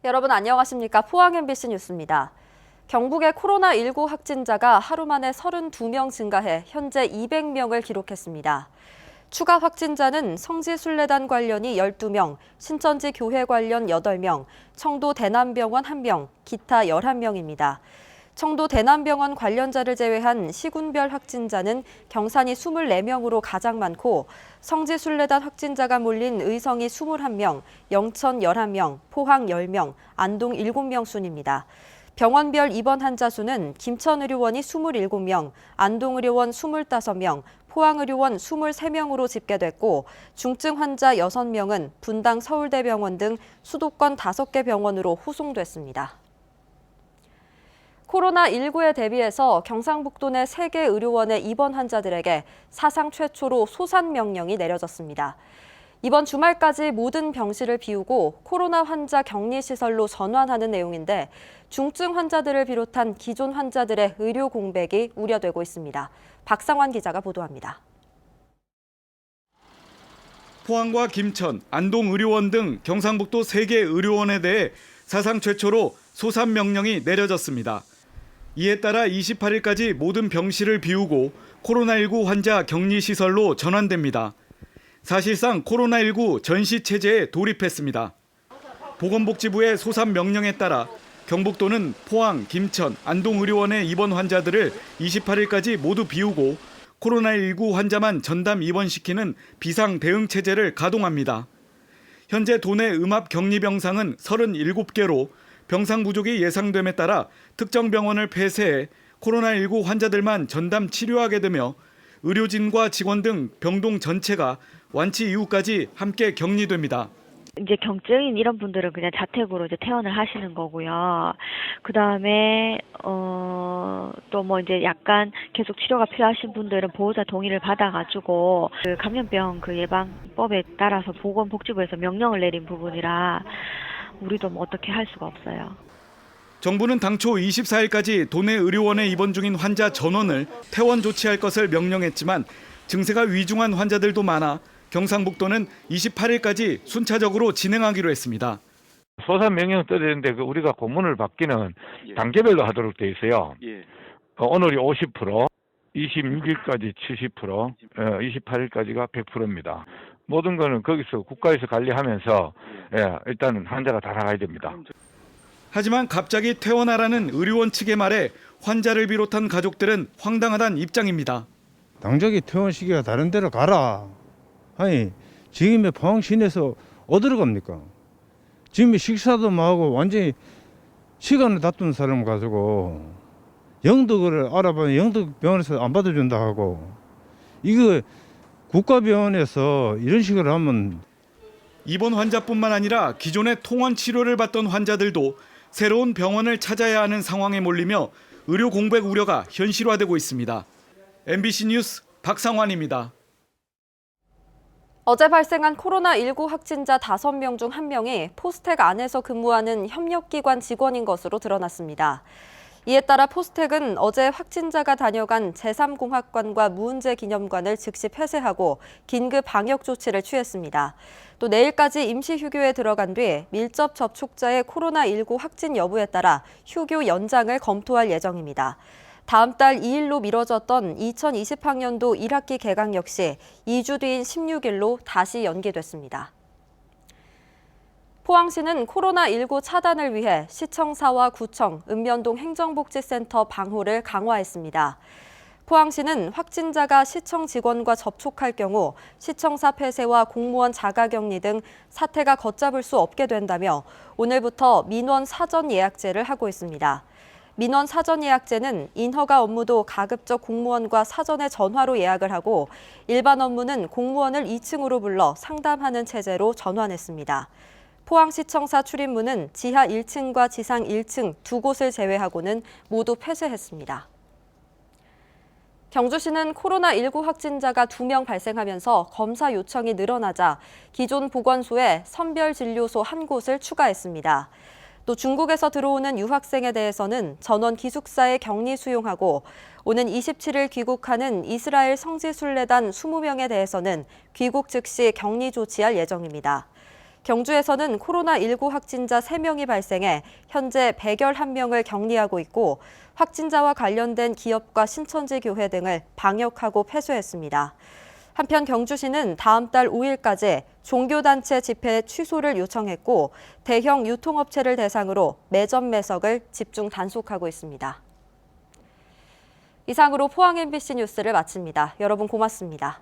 여러분 안녕하십니까? 포항 MBC 뉴스입니다. 경북의 코로나19 확진자가 하루 만에 32명 증가해 현재 200명을 기록했습니다. 추가 확진자는 성지순례단 관련이 12명, 신천지 교회 관련 8명, 청도 대남병원 1명, 기타 11명입니다. 청도 대남병원 관련자를 제외한 시군별 확진자는 경산이 24명으로 가장 많고 성지순례단 확진자가 몰린 의성이 21명, 영천 11명, 포항 10명, 안동 7명 순입니다. 병원별 입원 환자 수는 김천의료원이 27명, 안동의료원 25명, 포항의료원 23명으로 집계됐고 중증 환자 6명은 분당 서울대병원 등 수도권 5개 병원으로 후송됐습니다. 코로나19에 대비해서 경상북도 내 3개 의료원의 입원 환자들에게 사상 최초로 소산 명령이 내려졌습니다. 이번 주말까지 모든 병실을 비우고 코로나 환자 격리시설로 전환하는 내용인데 중증 환자들을 비롯한 기존 환자들의 의료 공백이 우려되고 있습니다. 박상환 기자가 보도합니다. 포항과 김천, 안동 의료원 등 경상북도 3개 의료원에 대해 사상 최초로 소산 명령이 내려졌습니다. 이에 따라 28일까지 모든 병실을 비우고 코로나19 환자 격리시설로 전환됩니다. 사실상 코로나19 전시체제에 돌입했습니다. 보건복지부의 소산 명령에 따라 경북도는 포항, 김천, 안동의료원의 입원 환자들을 28일까지 모두 비우고 코로나19 환자만 전담 입원시키는 비상대응체제를 가동합니다. 현재 도내 음압 격리병상은 37개로 병상 부족이 예상됨에 따라 특정 병원을 폐쇄해 코로나19 환자들만 전담 치료하게 되며 의료진과 직원 등 병동 전체가 완치 이후까지 함께 격리됩니다. 이제 경증인 이런 분들은 그냥 자택으로 이제 퇴원을 하시는 거고요. 그 다음에 또 뭐 이제 약간 계속 치료가 필요하신 분들은 보호자 동의를 받아가지고 그 감염병 그 예방법에 따라서 보건복지부에서 명령을 내린 부분이라 우리도 뭐 어떻게 할 수가 없어요. 정부는 당초 24일까지 도내 의료원에 입원 중인 환자 전원을 퇴원 조치할 것을 명령했지만 증세가 위중한 환자들도 많아 경상북도는 28일까지 순차적으로 진행하기로 했습니다. 소산 명령 떠드는데 우리가 고문을 받기는 단계별로 하도록 돼 있어요. 오늘이 50%, 26일까지 70%, 28일까지가 100%입니다. 모든 거는 거기서 국가에서 관리하면서 일단은 환자가 다 나가야 됩니다. 하지만 갑자기 퇴원하라는 의료원 측의 말에 환자를 비롯한 가족들은 황당하다는 입장입니다. 당장에 퇴원 시기가 다른 데로 가라. 아니 지금의 포항 시내에서 어디로 갑니까? 지금 식사도 뭐 하고 완전히 시간을 다투는 사람 가지고 영덕을 알아보면 영덕병원에서 안 받아준다 하고 이거 국가병원에서 이런 식으로 하면 입원 환자뿐만 아니라 기존에 통원 치료를 받던 환자들도 새로운 병원을 찾아야 하는 상황에 몰리며 의료 공백 우려가 현실화되고 있습니다. MBC 뉴스 박상환입니다. 어제 발생한 코로나19 확진자 5명 중 1명이 포스텍 안에서 근무하는 협력기관 직원인 것으로 드러났습니다. 이에 따라 포스텍은 어제 확진자가 다녀간 제3공학관과 무은재기념관을 즉시 폐쇄하고 긴급 방역 조치를 취했습니다. 또 내일까지 임시휴교에 들어간 뒤 밀접 접촉자의 코로나19 확진 여부에 따라 휴교 연장을 검토할 예정입니다. 다음 달 2일로 미뤄졌던 2020학년도 1학기 개강 역시 2주 뒤인 16일로 다시 연기됐습니다. 포항시는 코로나19 차단을 위해 시청사와 구청, 읍면동 행정복지센터 방호를 강화했습니다. 포항시는 확진자가 시청 직원과 접촉할 경우 시청사 폐쇄와 공무원 자가격리 등 사태가 걷잡을 수 없게 된다며 오늘부터 민원 사전 예약제를 하고 있습니다. 민원 사전 예약제는 인허가 업무도 가급적 공무원과 사전에 전화로 예약을 하고 일반 업무는 공무원을 2층으로 불러 상담하는 체제로 전환했습니다. 포항시청사 출입문은 지하 1층과 지상 1층 두 곳을 제외하고는 모두 폐쇄했습니다. 경주시는 코로나19 확진자가 2명 발생하면서 검사 요청이 늘어나자 기존 보건소에 선별진료소 1곳을 추가했습니다. 또 중국에서 들어오는 유학생에 대해서는 전원 기숙사에 격리 수용하고 오는 27일 귀국하는 이스라엘 성지순례단 20명에 대해서는 귀국 즉시 격리 조치할 예정입니다. 경주에서는 코로나19 확진자 3명이 발생해 현재 111명을 격리하고 있고 확진자와 관련된 기업과 신천지 교회 등을 방역하고 폐쇄했습니다. 한편 경주시는 다음 달 5일까지 종교단체 집회 취소를 요청했고 대형 유통업체를 대상으로 매점 매석을 집중 단속하고 있습니다. 이상으로 포항 MBC 뉴스를 마칩니다. 여러분 고맙습니다.